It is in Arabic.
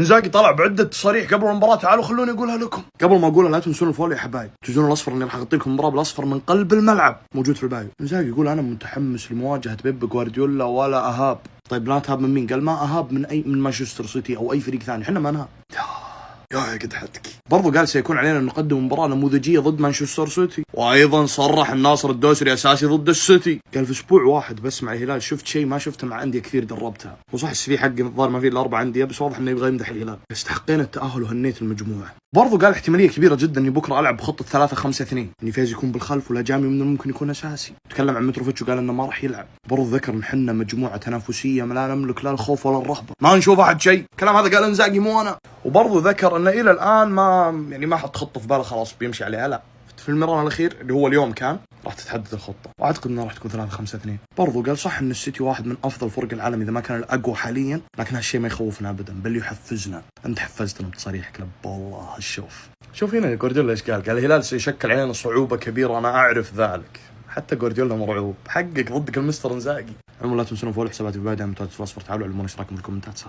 انزاجي طلع بعده تصاريح قبل المباراه، تعالوا خلوني اقولها لكم. قبل ما اقولها لا تنسون الفولو يا حبايب، تنسون الاصفر اني راح اغطي لكم المباراه بالاصفر من قلب الملعب موجود في البايو. انزاجي يقول انا متحمس لمواجهه بيب جوارديولا ولا اهاب. طيب لا تهاب من مين؟ قال ما اهاب من مانشستر سيتي او اي فريق ثاني، احنا ما نهاب. يا قدحتك. برضو قال سيكون علينا أن نقدم مباراة نموذجية ضد مانشستر سيتي، وأيضا صرح الناصر الدوسري أساسي ضد السيتي. قال في أسبوع واحد بس مع الهلال شفت شيء ما شفته مع أندية كثير دربتها. وصح السي في حق الظاهر ما فيه إلا 4 أندية، بس واضح إنه يبغى يمدح الهلال. استحقينا التأهل وهنيت المجموعة. برضو قال احتمالية كبيرة جدا إني بكرة ألعب بخطة 3-5-2، إني فايز يكون بالخلف ولا جامي من الممكن يكون أساسي. تكلم عن متروفيتش وقال إنه ما راح يلعب. برضو ذكر إن حنا مجموعة تنافسية لا نملك لا الخوف ولا الرهبة، ما نشوف أحد شيء. كلام هذا قال إنزاجي مو أنا. وبرضو ذكر إنه إلى الآن ما حط خطة في باله خلاص بيمشي عليها، لا في المران الأخير اللي هو اليوم كان راح تتحدد الخطة، وأعتقد إنها راح تكون 3-5-2. برضو قال صح إن السيتي واحد من أفضل فرق العالم إذا ما كان الأقوى حاليا، لكن هالشيء ما يخوفنا أبدا بل يحفزنا. أنت حفزتنا بتصريحك لب والله. شوف هنا جوارديولا إيش قال الهلال سيشكل علينا صعوبة كبيرة، أنا أعرف ذلك. حتى جوارديولا مرعوب. حقك ضدك المستر انزاجي. عموما لا تنسون فولو حساباتي في البداية، تعالوا علمونا اشتراككم في الكومنتات. سهل.